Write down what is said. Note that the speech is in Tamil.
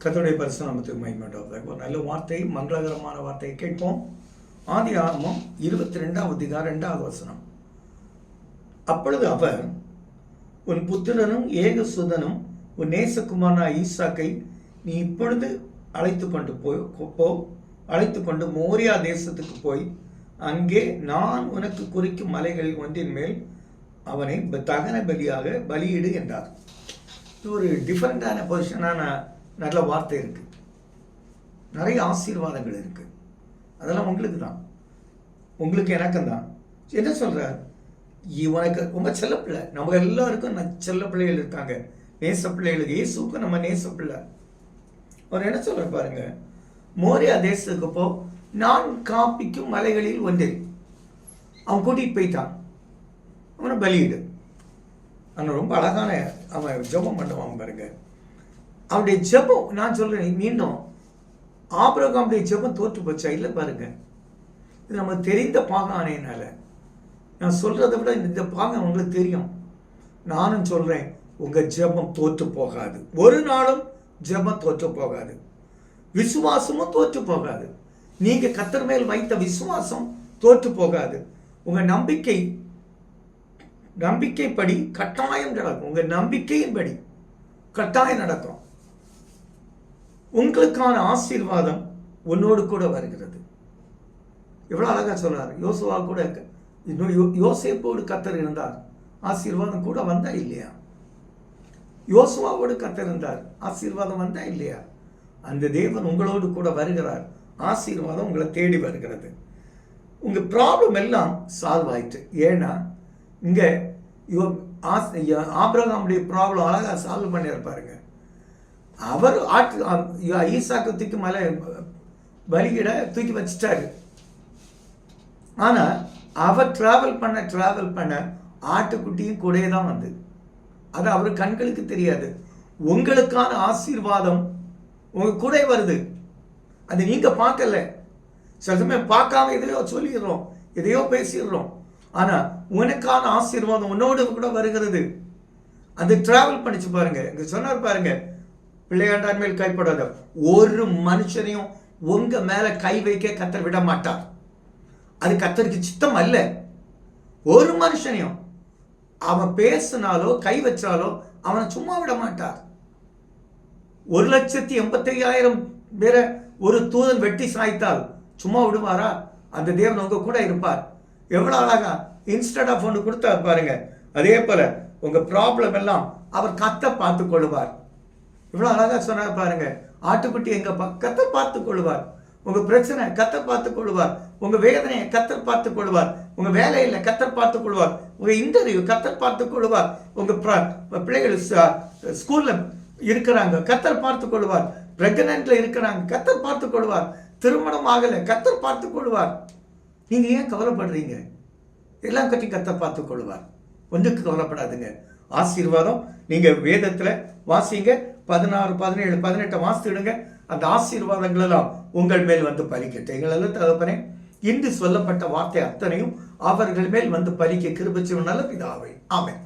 கர்த்தருடைய பரிசுத்த நாமத்துக்கு மகிமை உண்டாவதாக. ஒரு நல்ல வார்த்தை, மங்களகரமான வார்த்தையை கேட்போம். ஆதியாகமம் 22ஆம் அதிகாரம் 2வது வசனம். அப்பொழுது அவர், உன் புத்திரனும் ஏகசுதனும் உன் நேசகுமாரனான ஈசாக்கை நீ இப்பொழுது அழைத்து கொண்டு மோரியா தேசத்துக்கு போய் அங்கே நான் உனக்கு குறிக்கும் மலைகள் ஒன்றின் மேல் அவனை தகன பலியாக பலியிடு என்றார். இது ஒரு டிஃபரெண்டான பொசிஷனான நல்ல வார்த்தை இருக்கு. நிறைய ஆசீர்வாதங்கள் இருக்கு. அதெல்லாம் உங்களுக்கு தான், உங்களுக்கு எனக்கும் தான். என்ன சொல்றார்? இவனுக்கு ரொம்ப செல்ல பிள்ளை. நம்ம எல்லாருக்கும் செல்ல பிள்ளைகள் இருக்காங்க, நேச பிள்ளைகள். இயேசுக்கும் நம்ம நேச பிள்ளை. அவர் என்ன சொல்ற பாருங்க, மோரியா தேசத்துக்கு போ, நான் காப்பிக்கும் மலைகளில் ஒன்றில். அவன் கூட்டிட்டு போயிட்டான், அவனை பலியிடு. அவன் ரொம்ப அழகான அவன் ஜெபம் பண்ணுவான் பாருங்க. அவனுடைய ஜெபம், நான் சொல்றேன் மீண்டும், ஆபிரகாமுடைய ஜெபம் தோற்று போச்சா? இல்லை பாருங்க. இது நமக்கு தெரிந்த பாகம் ஆனேனால நான் சொல்றதை விட இந்த பாகம் உங்களுக்கு தெரியும். நானும் சொல்றேன், உங்க ஜெபம் தோற்று போகாது. ஒரு நாளும் ஜெபம் தோற்று போகாது. விசுவாசமும் தோற்று போகாது. நீங்க கர்த்தர் மேல் வைத்த விசுவாசம் தோற்று போகாது. உங்க நம்பிக்கைப்படி கட்டாயம் நடக்கும். உங்க நம்பிக்கையின்படி கட்டாயம் நடக்கும். உங்களுக்கான ஆசீர்வாதம் உன்னோடு கூட வருகிறது. எவ்வளவு அழகா சொல்றாரு. யோசுவா கூட, யோசேப்போடு கர்த்தர் இருந்தார், ஆசீர்வாதம் கூட வந்தா இல்லையா? யோசுவாவோடு கர்த்தர் இருந்தார், ஆசீர்வாதம் வந்தா இல்லையா? அந்த தேவன் உங்களோடு கூட வருகிறார். ஆசீர்வாதம் உங்களை தேடி வருகிறது. உங்க ப்ராப்ளம் எல்லாம் சால்வ் ஆயிட்டு. ஏன்னா இங்க ஆபிரகாமுடைய ப்ராப்ளம் அழகா சால்வ் பண்ணி இருப்பாருங்க. அவர் ஈசாக்கு தூக்கி மலை பலியிட தூக்கி வச்சிட்டாரு. ஆனா அவர் டிராவல் பண்ண ஆட்டுக்குட்டியும் கூட தான் வந்து, அது அவர் கண்களுக்கு தெரியாது. உங்களுக்கான ஆசீர்வாதம் உங்க கூட வருது. அது நீங்க பார்க்கல. சில சமயம் பார்க்காம எதையோ சொல்லிடுறோம், எதையோ பேசிடுறோம். ஆனா உனக்கான ஆசீர்வாதம் உன்னோடு கூட வருகிறது. அது டிராவல் பண்ணிச்சு பாருங்க. இங்க சொன்னார் பாருங்க, பிள்ளையாண்டான் மேல் கைப்படாத. ஒரு மனுஷனையும் உங்க மேல கை வைக்க கர்த்தர் விட மாட்டார். அது கர்த்தருக்கு சித்தம் அல்ல. ஒரு மனுஷனையும் அவன் பேசினாலோ கை வச்சாலோ அவனை சும்மா விட மாட்டார். 1,85,000 பேரை ஒரு தூதன் வெட்டி சாய்த்தால் சும்மா விடுவாரா? அந்த தேவன் உங்க கூட இருப்பார். எவ்வளவு அழகா இன்ஸ்டன்ட் ஆஃப் ஒன்று கொடுத்தார் பாருங்க. அதே போல உங்க ப்ராப்ளம் எல்லாம் அவர் கர்த்தர் பார்த்துக் கொள்வார். இவ்வளவு அழகா சொன்னார் பாருங்க. ஆட்டுக்குட்டி எங்க கர்த்தர் பார்த்துக் கொள்வார். உங்க பிரச்சனை கர்த்தர் பார்த்துக் கொள்வார். உங்க வேதனையை கர்த்தர் பார்த்துக் கொள்வார். உங்க வேலையில கர்த்தர் பார்த்துக் கொள்வார். உங்க இன்டர்வியூ கர்த்தர் பார்த்துக் கொள்வார். உங்க பிள்ளைகள் ஸ்கூல்ல இருக்கிறாங்க, கர்த்தர் பார்த்துக் கொள்வார். பிரெக்னன்ட்ல இருக்கிறாங்க, கர்த்தர் பார்த்துக் கொள்வார். திருமணம் ஆகல, கர்த்தர் பார்த்துக் கொள்வார். நீங்க ஏன் கவலைப்படுறீங்க? எல்லாம் கட்டி கர்த்தர் பார்த்துக் கொள்வார். ஒன்றுக்கு கவலைப்படாதுங்க. ஆசீர்வாதம் நீங்க வேதத்துல வாசிங்க. 16, 17, 18 வாசிடுங்க. அந்த ஆசீர்வாதங்கள் எல்லாம் உங்கள் மேல் வந்து பலிக்கட்டும். எங்களெல்லாம் தகப்பனே, இன்று சொல்லப்பட்ட வார்த்தை அத்தனையும் அவர்கள் மேல் வந்து பலிக்க கிருபை செய்யும் நல்ல பிதாவே. ஆமென்.